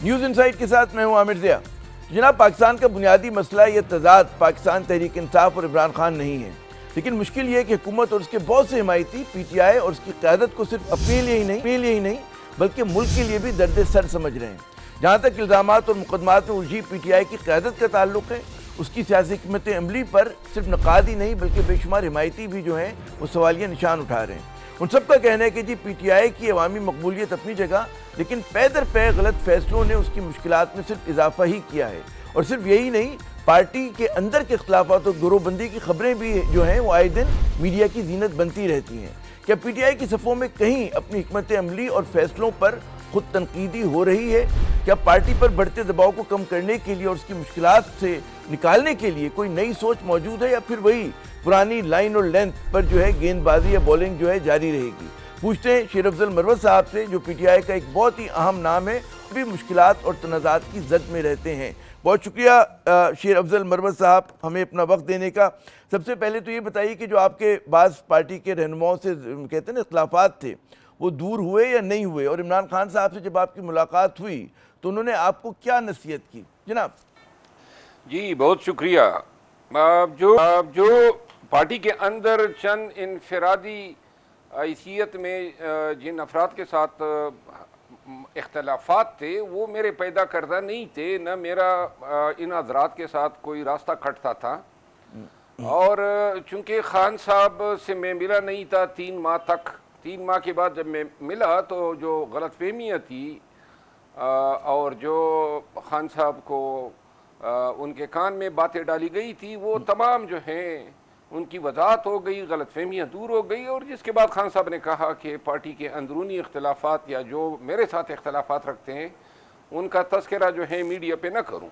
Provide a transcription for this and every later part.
News insight کے ساتھ میں ہوں عامر ضیاء۔ جناب، پاکستان کا بنیادی مسئلہ یہ تضاد پاکستان تحریک انصاف اور عمران خان نہیں ہے، لیکن مشکل یہ ہے کہ حکومت اور اس کے بہت سے حمایتی پی ٹی آئی اور اس کی قیادت کو صرف اپنے لیے ہی نہیں بلکہ ملک کے لیے بھی درد سر سمجھ رہے ہیں۔ جہاں تک الزامات اور مقدمات میں الجھی پی ٹی آئی کی قیادت کا تعلق ہے، اس کی سیاسی حکمت عملی پر صرف نقاد ہی نہیں بلکہ بے شمار حمایتی بھی جو ہیں وہ سوالیہ نشان اٹھا رہے ہیں۔ ان سب کا کہنا ہے کہ پی ٹی آئی کی عوامی مقبولیت اپنی جگہ، لیکن پے در پے غلط فیصلوں نے اس کی مشکلات میں صرف اضافہ ہی کیا ہے۔ اور صرف یہی نہیں، پارٹی کے اندر کے اختلافات اور گروہ بندی کی خبریں بھی جو ہیں وہ آئے دن میڈیا کی زینت بنتی رہتی ہیں۔ کیا پی ٹی آئی کی صفوں میں کہیں اپنی حکمت عملی اور فیصلوں پر خود تنقیدی ہو رہی ہے؟ کیا پارٹی پر بڑھتے دباؤ کو کم کرنے کے لیے اور اس کی مشکلات سے نکالنے کے لیے کوئی نئی سوچ موجود ہے، یا پھر وہی پرانی لائن اور لینتھ پر جو ہے گیند بازی یا بولنگ جو ہے جاری رہے گی؟ پوچھتے ہیں شیر افضل مروت صاحب سے، جو پی ٹی آئی کا ایک بہت ہی اہم نام ہے، بھی مشکلات اور تنازعات کی زد میں رہتے ہیں۔ بہت شکریہ شیر افضل مروت صاحب ہمیں اپنا وقت دینے کا۔ سب سے پہلے تو یہ بتائیے کہ جو آپ کے بعض پارٹی کے رہنماؤں سے کہتے ہیں نا اختلافات تھے، وہ دور ہوئے یا نہیں ہوئے؟ اور عمران خان صاحب سے جب آپ کی ملاقات ہوئی تو انہوں نے آپ کو کیا نصیحت کی جناب؟ جی بہت شکریہ۔ جو پارٹی کے اندر چند انفرادی حیثیت میں جن افراد کے ساتھ اختلافات تھے وہ میرے پیدا کردہ نہیں تھے، نہ میرا ان حضرات کے ساتھ کوئی راستہ کھٹتا تھا، اور چونکہ خان صاحب سے میں ملا نہیں تھا 3 ماہ تک، 3 ماہ کے بعد جب میں ملا تو جو غلط فہمیاں تھی اور جو خان صاحب کو ان کے کان میں باتیں ڈالی گئی تھی وہ تمام جو ہیں ان کی وضاحت ہو گئی، غلط فہمیاں دور ہو گئی، اور جس کے بعد خان صاحب نے کہا کہ پارٹی کے اندرونی اختلافات یا جو میرے ساتھ اختلافات رکھتے ہیں ان کا تذکرہ جو ہے میڈیا پہ نہ کروں۔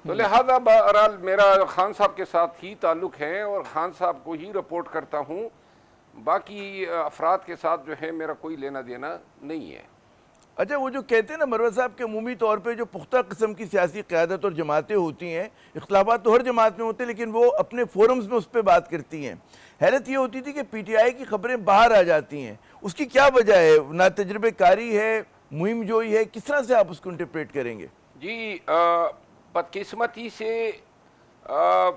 تو لہذا بہرحال میرا خان صاحب کے ساتھ ہی تعلق ہے اور خان صاحب کو ہی رپورٹ کرتا ہوں، باقی افراد کے ساتھ جو ہے میرا کوئی لینا دینا نہیں ہے۔ اچھا، وہ جو کہتے ہیں نا مروت صاحب کہ عمومی طور پہ جو پختہ قسم کی سیاسی قیادت اور جماعتیں ہوتی ہیں، اختلافات تو ہر جماعت میں ہوتے ہیں لیکن وہ اپنے فورمز میں اس پہ بات کرتی ہیں۔ حیرت یہ ہوتی تھی کہ پی ٹی آئی کی خبریں باہر آ جاتی ہیں، اس کی کیا وجہ ہے؟ نا تجربہ کاری ہے، مہم جوئی ہے، کس طرح سے آپ اس کو انٹرپریٹ کریں گے؟ جی بدقسمتی سے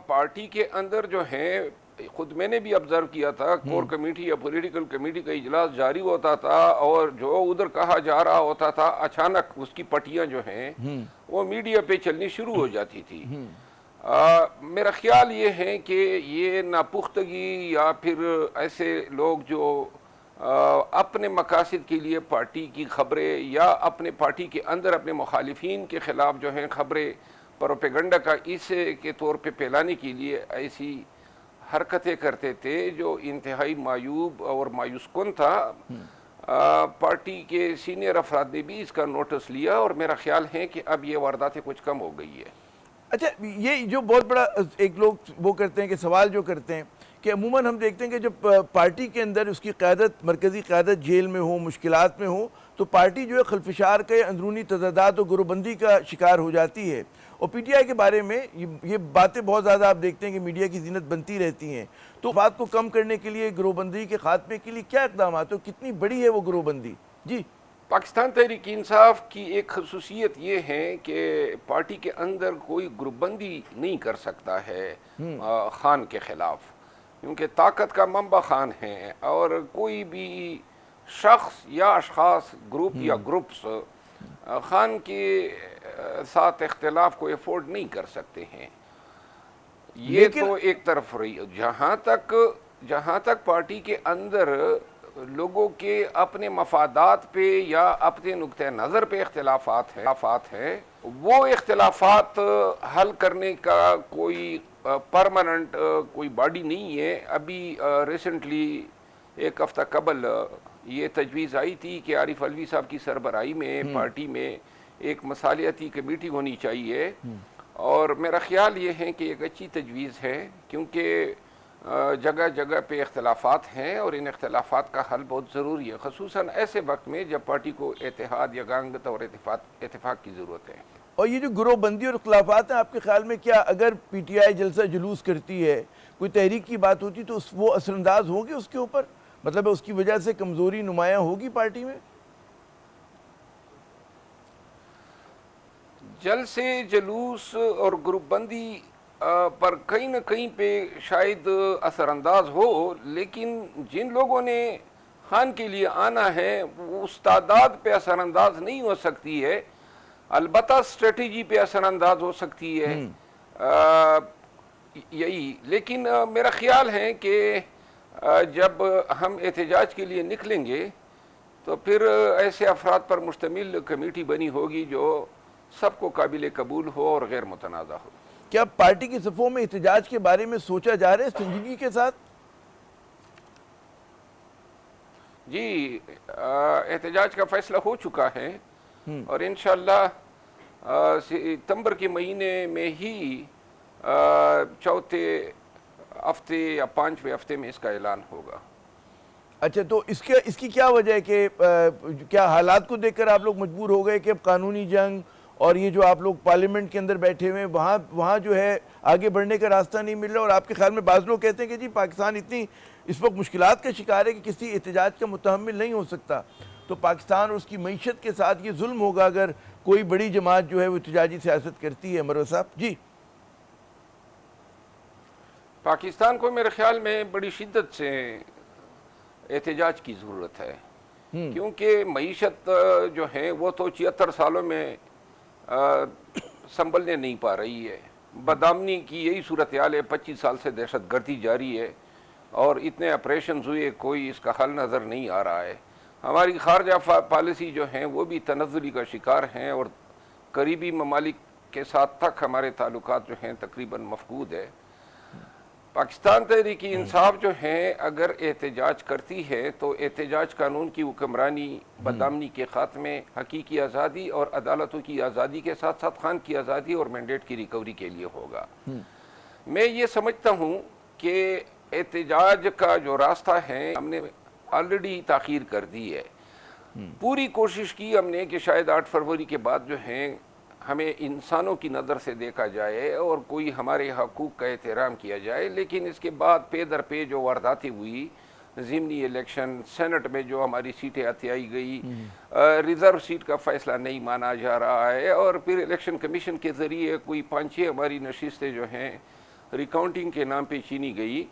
پارٹی کے اندر جو ہے، خود میں نے بھی آبزرو کیا تھا، کور کمیٹی یا پولیٹیکل کمیٹی کا اجلاس جاری ہوتا تھا اور جو ادھر کہا جا رہا ہوتا تھا اچانک اس کی پٹیاں جو ہیں وہ میڈیا پہ چلنی شروع ہو جاتی تھی۔ میرا خیال یہ ہے کہ یہ ناپختگی یا پھر ایسے لوگ جو اپنے مقاصد کے لیے پارٹی کی خبریں یا اپنے پارٹی کے اندر اپنے مخالفین کے خلاف جو ہیں خبریں پروپیگنڈا کا اس کے طور پہ پھیلانے کے لیے ایسی حرکتیں کرتے تھے جو انتہائی معیوب اور مایوس کن تھا۔ پارٹی کے سینئر افراد نے بھی اس کا نوٹس لیا اور میرا خیال ہے کہ اب یہ وارداتیں کچھ کم ہو گئی ہے۔ اچھا، یہ جو بہت بڑا ایک لوگ وہ کرتے ہیں کہ سوال جو کرتے ہیں کہ عموماً ہم دیکھتے ہیں کہ جب پارٹی کے اندر اس کی قیادت، مرکزی قیادت جیل میں ہو، مشکلات میں ہو، تو پارٹی جو ہے خلفشار کے اندرونی تضادات اور گروہ بندی کا شکار ہو جاتی ہے۔ اور پی ٹی آئی کے بارے میں یہ باتیں بہت زیادہ آپ دیکھتے ہیں کہ میڈیا کی زینت بنتی رہتی ہیں، تو بات کو کم کرنے کے لیے، گروہ بندی کے خاتمے کے لیے کیا اقدامات ہو؟ کتنی بڑی ہے وہ گروہ بندی؟ جی، پاکستان تحریک انصاف کی ایک خصوصیت یہ ہے کہ پارٹی کے اندر کوئی گروپ بندی نہیں کر سکتا ہے خان کے خلاف، کیونکہ طاقت کا منبع خان ہے، اور کوئی بھی شخص یا اشخاص، گروپ یا گروپس خان کے ساتھ اختلاف کو افورڈ نہیں کر سکتے ہیں۔ یہ تو ایک طرف رہی۔ جہاں تک پارٹی کے اندر لوگوں کے اپنے مفادات پہ یا اپنے نقطہ نظر پہ اختلافات ہیں، وہ اختلافات حل کرنے کا کوئی پرماننٹ کوئی باڈی نہیں ہے۔ ابھی ریسنٹلی 1 ہفتہ قبل یہ تجویز آئی تھی کہ عارف علوی صاحب کی سربراہی میں پارٹی میں ایک مصالحتی کمیٹی ہونی چاہیے، اور میرا خیال یہ ہے کہ ایک اچھی تجویز ہے، کیونکہ جگہ جگہ پہ اختلافات ہیں اور ان اختلافات کا حل بہت ضروری ہے، خصوصاً ایسے وقت میں جب پارٹی کو اتحاد یا گانگت اور اتفاق کی ضرورت ہے۔ اور یہ جو گروہ بندی اور اختلافات ہیں، آپ کے خیال میں کیا اگر پی ٹی آئی جلسہ جلوس کرتی ہے، کوئی تحریک کی بات ہوتی تو وہ اثر انداز ہوگی اس کے اوپر؟ مطلب اس کی وجہ سے کمزوری نمایاں ہوگی پارٹی میں؟ جلسے جلوس اور گروپ بندی پر کہیں نہ کہیں پہ شاید اثر انداز ہو، لیکن جن لوگوں نے خان کے لیے آنا ہے وہ اس تعداد پہ اثر انداز نہیں ہو سکتی ہے، البتہ اسٹریٹجی پہ اثر انداز ہو سکتی ہے یہی. لیکن میرا خیال ہے کہ جب ہم احتجاج کے لیے نکلیں گے تو پھر ایسے افراد پر مشتمل کمیٹی بنی ہوگی جو سب کو قابل قبول ہو اور غیر متنازع ہو. کیا پارٹی کی صفوں میں احتجاج کے بارے میں سوچا جا رہا ہے سنجیدگی کے ساتھ؟ جی، احتجاج کا فیصلہ ہو چکا ہے اور انشاءاللہ ستمبر کے مہینے میں ہی چوتھے ہفتے یا پانچویں ہفتے میں اس کا اعلان ہوگا. اچھا، تو اس کی کیا وجہ ہے کہ کیا حالات کو دیکھ کر آپ لوگ مجبور ہو گئے کہ اب قانونی جنگ اور یہ جو آپ لوگ پارلیمنٹ کے اندر بیٹھے ہوئے وہاں جو ہے آگے بڑھنے کا راستہ نہیں مل رہا؟ اور آپ کے خیال میں بعض لوگ کہتے ہیں کہ جی پاکستان اتنی اس وقت مشکلات کا شکار ہے کہ کسی احتجاج کا متحمل نہیں ہو سکتا، تو پاکستان اور اس کی معیشت کے ساتھ یہ ظلم ہوگا اگر کوئی بڑی جماعت جو ہے وہ احتجاجی سیاست کرتی ہے. مروت صاحب جی. پاکستان کو میرے خیال میں بڑی شدت سے احتجاج کی ضرورت ہے، کیونکہ معیشت جو ہے وہ تو 76 سالوں میں سنبھلنے نہیں پا رہی ہے. بدامنی کی یہی صورتحال ہے، 25 سال سے دہشت گردی جاری ہے اور اتنے آپریشنز ہوئے، کوئی اس کا حل نظر نہیں آ رہا ہے. ہماری خارجہ پالیسی جو ہیں وہ بھی تنزلی کا شکار ہیں اور قریبی ممالک کے ساتھ تک ہمارے تعلقات جو ہیں تقریباً مفقود ہے. پاکستان تحریک انصاف جو ہے اگر احتجاج کرتی ہے تو احتجاج قانون کی حکمرانی، بدامنی کے خاتمے، حقیقی آزادی اور عدالتوں کی آزادی کے ساتھ ساتھ خان کی آزادی اور مینڈیٹ کی ریکوری کے لیے ہوگا. میں یہ سمجھتا ہوں کہ احتجاج کا جو راستہ ہے ہم نے آلریڈی تاخیر کر دی ہے. پوری کوشش کی ہم نے کہ شاید 8 فروری کے بعد جو ہیں ہمیں انسانوں کی نظر سے دیکھا جائے اور کوئی ہمارے حقوق کا احترام کیا جائے، لیکن اس کے بعد پے در پے جو وارداتیں ہوئی، ضمنی الیکشن، سینٹ میں جو ہماری سیٹیں آئی گئی، ریزرو سیٹ کا فیصلہ نہیں مانا جا رہا ہے، اور پھر الیکشن کمیشن کے ذریعے کوئی 5-6 ہماری نشستیں جو ہیں ریکاؤنٹنگ کے نام پہ چھینی گئی.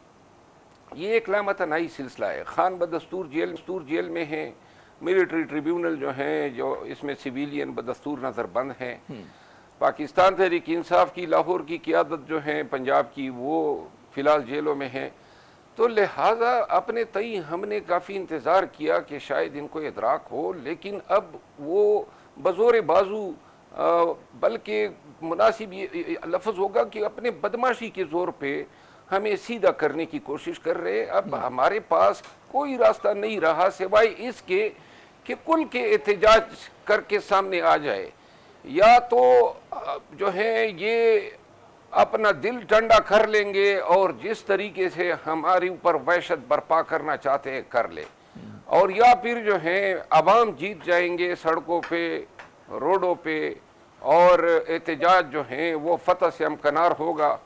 یہ ایک لامتناہی سلسلہ ہے. خان بدستور جیل میں ہیں، ملٹری ٹریبیونل جو ہیں جو اس میں سویلین بدستور نظر بند ہیں. پاکستان تحریک انصاف کی لاہور کی قیادت جو ہیں پنجاب کی وہ فی الحال جیلوں میں ہیں. تو لہٰذا اپنے تئیں ہم نے کافی انتظار کیا کہ شاید ان کو ادراک ہو، لیکن اب وہ بزور بازو، بلکہ مناسب یہ لفظ ہوگا کہ اپنے بدماشی کے زور پہ ہمیں سیدھا کرنے کی کوشش کر رہے. اب ہمارے پاس کوئی راستہ نہیں رہا سوائے اس کے کہ کل کے احتجاج کر کے سامنے آ جائے، یا تو جو ہے یہ اپنا دل ٹھنڈا کر لیں گے اور جس طریقے سے ہمارے اوپر وحشت برپا کرنا چاہتے ہیں کر لے، اور یا پھر جو ہے عوام جیت جائیں گے سڑکوں پہ، روڈوں پہ، اور احتجاج جو ہیں وہ فتح سے امکنار ہوگا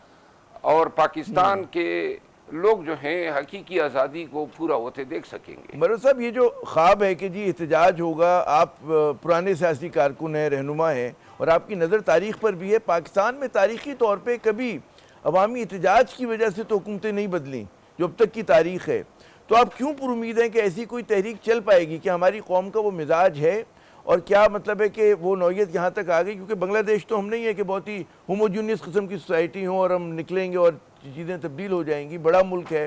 اور پاکستان کے لوگ جو ہیں حقیقی آزادی کو پورا ہوتے دیکھ سکیں گے. مروت صاحب، یہ جو خواب ہے کہ جی احتجاج ہوگا، آپ پرانے سیاسی کارکن ہیں، رہنما ہیں، اور آپ کی نظر تاریخ پر بھی ہے. پاکستان میں تاریخی طور پہ کبھی عوامی احتجاج کی وجہ سے تو حکومتیں نہیں بدلیں جو اب تک کی تاریخ ہے. تو آپ کیوں پر امید ہیں کہ ایسی کوئی تحریک چل پائے گی؟ کہ ہماری قوم کا وہ مزاج ہے، اور کیا مطلب ہے کہ وہ نوعیت یہاں تک آ گئی؟ کیونکہ بنگلہ دیش تو ہم نہیں ہے کہ بہت ہی ہوموجینس قسم کی سوسائٹی ہوں اور ہم نکلیں گے اور چیزیں تبدیل ہو جائیں گی. بڑا ملک ہے،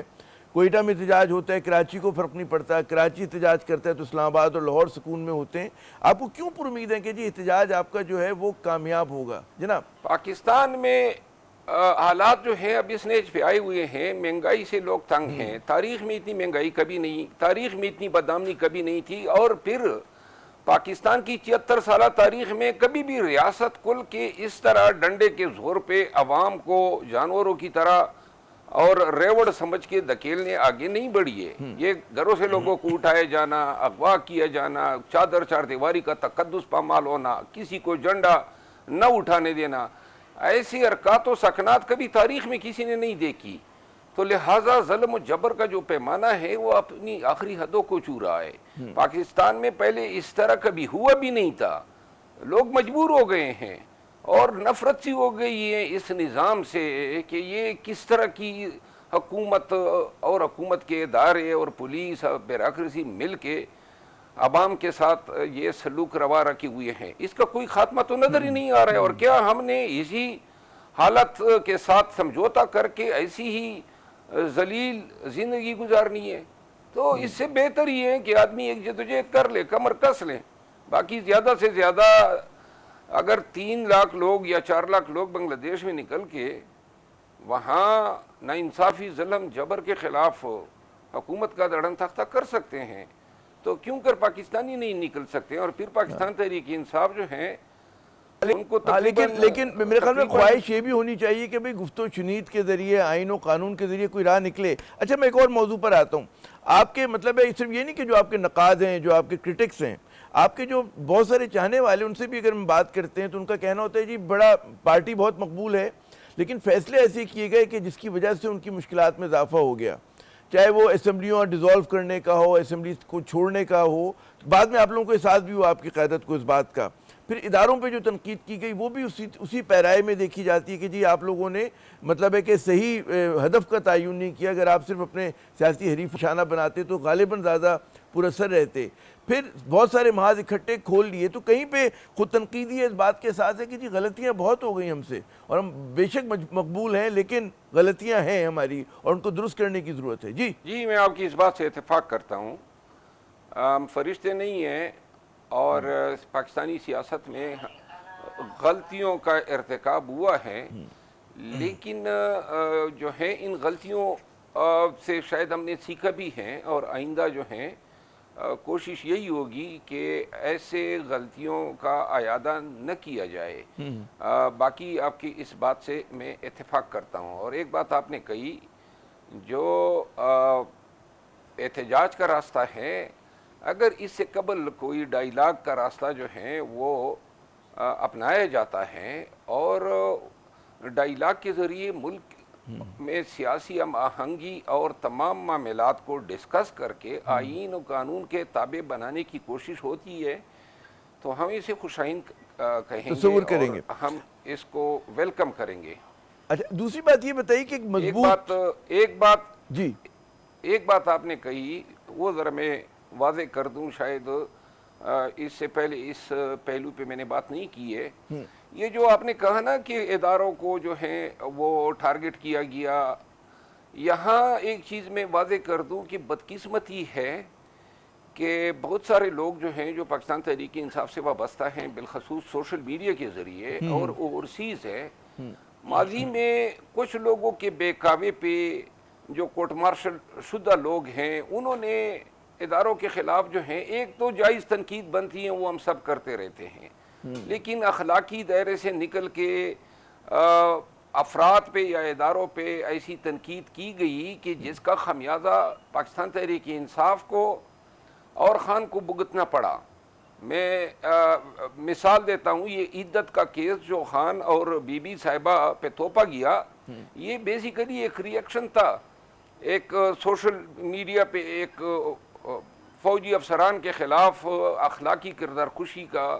کوئٹہ میں احتجاج ہوتا ہے، کراچی کو فرق نہیں پڑتا، کراچی احتجاج کرتا ہے تو اسلام آباد اور لاہور سکون میں ہوتے ہیں. آپ کو کیوں پر امید ہے کہ جی احتجاج آپ کا جو ہے وہ کامیاب ہوگا؟ جناب، پاکستان میں حالات جو ہیں اب اس نیج پہ آئے ہوئے ہیں، مہنگائی سے لوگ تنگ ہیں. تاریخ میں اتنی مہنگائی کبھی نہیں، تاریخ میں اتنی بدامنی کبھی نہیں تھی، اور پھر پاکستان کی 76 سالہ تاریخ میں کبھی بھی ریاست کل کے اس طرح ڈنڈے کے زور پہ عوام کو جانوروں کی طرح اور ریوڑ سمجھ کے دھکیلنے آگے نہیں بڑھی ہے. یہ گھروں سے لوگوں کو اٹھائے جانا، اغوا کیا جانا، چادر چار دیواری کا تقدس پامال ہونا، کسی کو جھنڈا نہ اٹھانے دینا، ایسی حرکات و سکنات کبھی تاریخ میں کسی نے نہیں دیکھی. تو لہٰذا ظلم و جبر کا جو پیمانہ ہے وہ اپنی آخری حدوں کو چھو رہا ہے. پاکستان میں پہلے اس طرح کبھی ہوا بھی نہیں تھا، لوگ مجبور ہو گئے ہیں. اور نفرت سی ہو گئی ہے اس نظام سے کہ یہ کس طرح کی حکومت اور حکومت کے ادارے اور پولیس اور بیوروکریسی مل کے عوام کے ساتھ یہ سلوک روا رکھے ہوئے ہیں. اس کا کوئی خاتمہ تو نظر ہی نہیں آ رہا ہے. اور کیا ہم نے اسی حالت کے ساتھ سمجھوتا کر کے ایسی ہی ذلیل زندگی گزارنی ہے؟ تو اس سے بہتر یہ ہے کہ آدمی ایک جدوجہد کر لے, کمر کس لے. باقی زیادہ سے زیادہ اگر 3 لاکھ لوگ یا 4 لاکھ لوگ بنگلہ دیش میں نکل کے وہاں ناانصافی, ظلم, جبر کے خلاف حکومت کا دڑن تختہ کر سکتے ہیں, تو کیوں کر پاکستانی نہیں نکل سکتے؟ اور پھر پاکستان تحریک انصاف جو ہیں ان کو لیکن میرے خیال میں خواہش یہ بھی ہونی چاہیے کہ بھئی گفت و شنید کے ذریعے, آئین و قانون کے ذریعے کوئی راہ نکلے. اچھا, میں ایک اور موضوع پر آتا ہوں. آپ کے مطلب ہے صرف یہ نہیں کہ جو آپ کے نقاد ہیں, جو آپ کے کرٹکس ہیں, آپ کے جو بہت سارے چاہنے والے, ان سے بھی اگر ہم بات کرتے ہیں تو ان کا کہنا ہوتا ہے جی بڑا پارٹی بہت مقبول ہے, لیکن فیصلے ایسے کیے گئے کہ جس کی وجہ سے ان کی مشکلات میں اضافہ ہو گیا, چاہے وہ اسمبلیوں ڈیزالو کرنے کا ہو, اسمبلی کو چھوڑنے کا ہو. بعد میں آپ لوگوں کو احساس بھی ہوا آپ کی قیادت کو اس بات کا. پھر اداروں پہ جو تنقید کی گئی وہ بھی اسی پیرائے میں دیکھی جاتی ہے کہ جی آپ لوگوں نے مطلب ہے کہ صحیح ہدف کا تعین نہیں کیا. اگر آپ صرف اپنے سیاسی حریف نشانہ بناتے تو غالباً زیادہ پر اثر رہتے. پھر بہت سارے محاذ اکٹھے کھول لیے, تو کہیں پہ خود تنقیدی اس بات کے احساس ہے کہ جی غلطیاں بہت ہو گئی ہم سے, اور ہم بے شک مقبول ہیں لیکن غلطیاں ہیں ہماری اور ان کو درست کرنے کی ضرورت ہے. جی میں آپ کی اس بات سے اتفاق کرتا ہوں. ہم فرشتے نہیں ہیں, اور پاکستانی سیاست میں غلطیوں کا ارتکاب ہوا ہے, لیکن جو ہے ان غلطیوں سے شاید ہم نے سیکھا بھی ہے, اور آئندہ جو ہیں کوشش یہی ہوگی کہ ایسے غلطیوں کا اعادہ نہ کیا جائے. باقی آپ کی اس بات سے میں اتفاق کرتا ہوں. اور ایک بات آپ نے کہی, جو احتجاج کا راستہ ہے, اگر اس سے قبل کوئی ڈائیلاگ کا راستہ جو ہے وہ اپنایا جاتا ہے, اور ڈائیلاگ کے ذریعے ملک میں سیاسی ہم آہنگی اور تمام معاملات کو ڈسکس کر کے آئین و قانون کے تابع بنانے کی کوشش ہوتی ہے, تو ہم اسے خوش آئند کہیں گے, تصور کریں گے, اور ہم اس کو ویلکم کریں گے. اچھا, دوسری بات یہ بتائیے کہ ایک بات آپ نے کہی, وہ ذرا میں واضح کر دوں, شاید اس سے پہلے اس پہلو پہ میں نے بات نہیں کی ہے. یہ جو آپ نے کہا نا کہ اداروں کو جو ہیں وہ ٹارگٹ کیا گیا, یہاں ایک چیز میں واضح کر دوں کہ بدقسمتی ہے کہ بہت سارے لوگ جو ہیں جو پاکستان تحریک انصاف سے وابستہ ہیں, بالخصوص سوشل میڈیا کے ذریعے اور اوورسیز ہے, ماضی میں کچھ لوگوں کے بہکاوے پہ جو کورٹ مارشل شدہ لوگ ہیں, انہوں نے اداروں کے خلاف جو ہیں ایک تو جائز تنقید بنتی ہیں وہ ہم سب کرتے رہتے ہیں, لیکن اخلاقی دائرے سے نکل کے افراد پہ یا اداروں پہ ایسی تنقید کی گئی کہ جس کا خمیازہ پاکستان تحریک انصاف کو اور خان کو بھگتنا پڑا. میں مثال دیتا ہوں, یہ عدت کا کیس جو خان اور بی بی صاحبہ پہ توپا گیا, یہ بیسیکلی ایک ری ایکشن تھا. ایک سوشل میڈیا پہ ایک فوجی افسران کے خلاف اخلاقی کردار کشی کا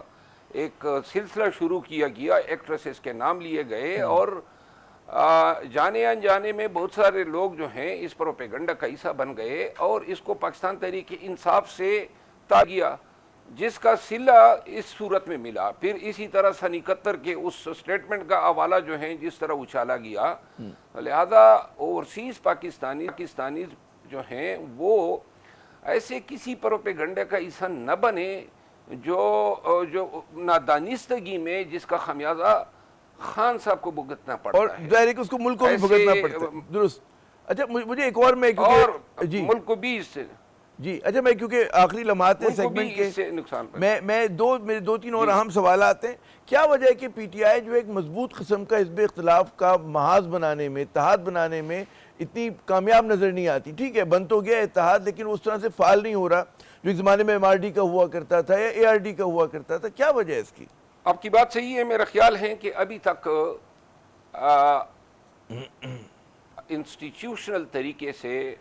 ایک سلسلہ شروع کیا گیا, ایکٹریسز کے نام لیے گئے, اور جانے انجانے میں بہت سارے لوگ جو ہیں اس پروپیگنڈا کا حصہ بن گئے, اور اس کو پاکستان تحریک انصاف سے گیا, جس کا صلہ اس صورت میں ملا. پھر اسی طرح سن 71 کے اس سٹیٹمنٹ کا حوالہ جو ہے جس طرح اچھالا گیا. لہذا اوورسیز پاکستانی جو ہیں وہ ایسے کسی پروپیگنڈے کا حصہ نہ بنے جو نادانستگی میں جس کا خمیازہ خان صاحب کو بھگتنا پڑتا اور ہے, ظاہر ہے کہ اس کو ملک کو بھی بھگتنا پڑتا ہے. درست. اچھا, مجھے ایک اور میں اور ملک کو بھی اس سے اچھا, میں کیونکہ آخری لمحات ہیں سیگمنٹ کے, میں میرے 2-3 اور اہم سوالات ہیں. کیا وجہ ہے کہ پی ٹی آئی جو ایک مضبوط قسم کا حزب اختلاف کا محاذ بنانے میں, اتحاد بنانے میں اتنی کامیاب نظر نہیں آتی؟ ٹھیک ہے, بن تو گیا اتحاد, لیکن اس طرح سے فعال نہیں ہو رہا جو ایک زمانے میں MRD کا ہوا کرتا تھا یا ARD کا ہوا کرتا تھا. کیا وجہ ہے اس کی؟ آپ کی بات صحیح ہے. میرا خیال ہے کہ ابھی تک انسٹیٹیوشنل طریقے سے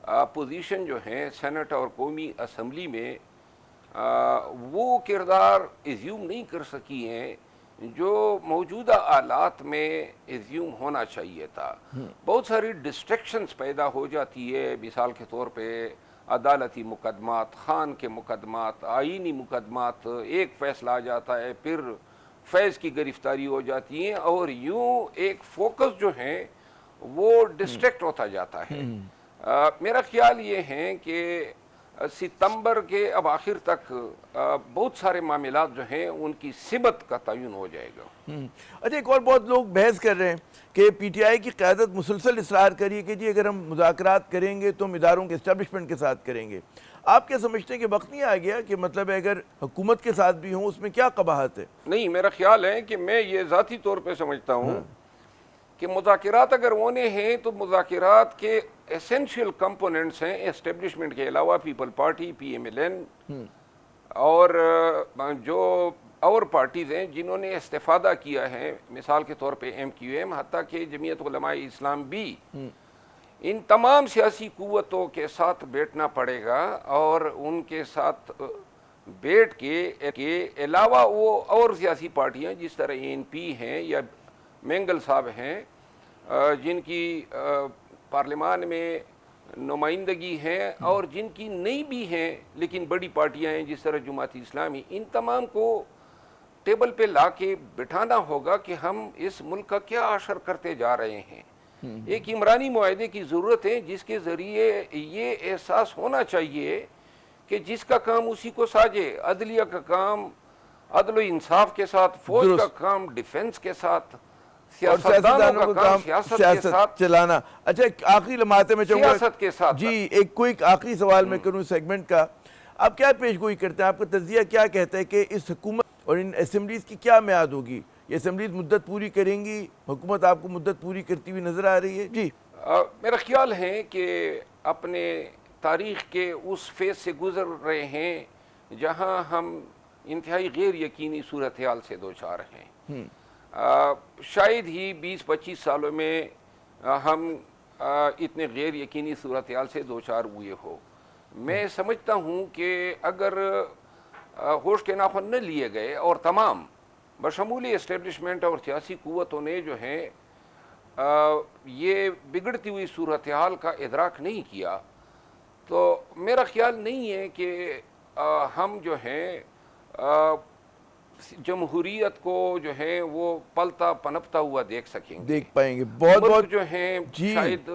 اپوزیشن جو ہیں سینٹ اور قومی اسمبلی میں وہ کردار ایزیوم نہیں کر سکی ہیں جو موجودہ آلات میں ایزیوم ہونا چاہیے تھا. بہت ساری ڈسٹریکشنز پیدا ہو جاتی ہے. مثال کے طور پہ عدالتی مقدمات، خان کے مقدمات، آئینی مقدمات، ایک فیصلہ آ جاتا ہے، پھر فیض کی گرفتاری ہو جاتی ہیں، اور یوں ایک فوکس جو ہے وہ ڈسٹریکٹ ہوتا جاتا ہے. میرا خیال یہ ہے کہ ستمبر کے اب آخر تک بہت سارے معاملات جو ہیں ان کی سمت کا تعین ہو جائے گا. اچھا، ایک اور بہت لوگ بحث کر رہے ہیں کہ پی ٹی آئی کی قیادت مسلسل اصرار کریے کہ جی اگر ہم مذاکرات کریں گے تو ہم اداروں کے اسٹیبلشمنٹ کے ساتھ کریں گے. آپ کیا سمجھتے ہیں کہ وقت نہیں آ گیا کہ مطلب اگر حکومت کے ساتھ بھی ہوں اس میں کیا قباحت ہے؟ نہیں، میرا خیال ہے کہ میں یہ ذاتی طور پہ سمجھتا ہوں کہ مذاکرات اگر ہونے ہیں تو مذاکرات کے ایسنشیل کمپوننٹس ہیں اسٹیبلشمنٹ کے علاوہ people party, P M L N, اور جو اور پارٹیز ہیں جنہوں نے استفادہ کیا ہے، مثال کے طور پہ ایم کیو ایم، حتیٰ کہ جمعیت علماء اسلام بھی. ان تمام سیاسی قوتوں کے ساتھ بیٹھنا پڑے گا، اور ان کے ساتھ بیٹھ کے علاوہ وہ اور سیاسی پارٹیاں جس طرح اے این پی ہیں یا مینگل صاحب ہیں جن کی پارلیمان میں نمائندگی ہے، اور جن کی نہیں بھی ہیں لیکن بڑی پارٹیاں ہیں جس طرح جماعت اسلامی، ان تمام کو ٹیبل پہ لا کے بٹھانا ہوگا کہ ہم اس ملک کا کیا اشر کرتے جا رہے ہیں. ایک عمرانی معاہدے کی ضرورت ہے جس کے ذریعے یہ احساس ہونا چاہیے کہ جس کا کام اسی کو ساجے. عدلیہ کا کام عدل و انصاف کے ساتھ، فوج کا کام ڈیفنس کے ساتھ، سیاستدانوں کا کام سیاست کے ساتھ چلانا. اچھا، ایک آخری لمحاتے میں چاہوں گا سیاست کے ساتھ. جی ایک کوئی آخری سوال میں کروں سیگمنٹ کا. آپ کیا پیش گوئی کرتے ہیں؟ آپ کا تجزیہ کیا کہتا ہے کہ اس حکومت اور ان اسمبلیز کی کیا میعاد ہوگی؟ یہ اسمبلیز مدت پوری کریں گی؟ حکومت آپ کو مدت پوری کرتی ہوئی نظر آ رہی ہے؟ جی میرا خیال ہے کہ اپنے تاریخ کے اس فیز سے گزر رہے ہیں جہاں ہم انتہائی غیر یقینی صورتحال سے دوچار ہیں. شاید ہی 20-25 سالوں میں ہم اتنے غیر یقینی صورتحال سے دوچار ہوئے ہو. میں سمجھتا ہوں کہ اگر ہوش کے ناخن نہ لیے گئے اور تمام بشمول اسٹیبلشمنٹ اور سیاسی قوتوں نے جو ہے یہ بگڑتی ہوئی صورتحال کا ادراک نہیں کیا، تو میرا خیال نہیں ہے کہ ہم جو ہیں جمہوریت کو جو ہے وہ پلتا پنپتا ہوا دیکھ سکیں گے، دیکھ پائیں گے. بہت بہت جو ہیں شاید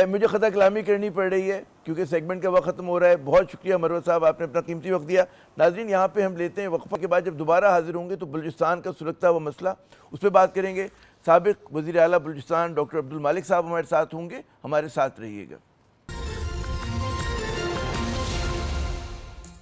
مجھے خطا کلامی کرنی پڑ رہی ہے کیونکہ سیگمنٹ کا وقت ختم ہو رہا ہے. بہت شکریہ مروت صاحب، آپ نے اپنا قیمتی وقت دیا. ناظرین، یہاں پہ ہم لیتے ہیں وقفہ کے بعد جب دوبارہ حاضر ہوں گے تو بلوچستان کا سلگتا ہوا مسئلہ اس پہ بات کریں گے. سابق وزیر اعلیٰ بلوچستان ڈاکٹر عبد المالک صاحب ہمارے ساتھ ہوں گے. ہمارے ساتھ رہیے گا.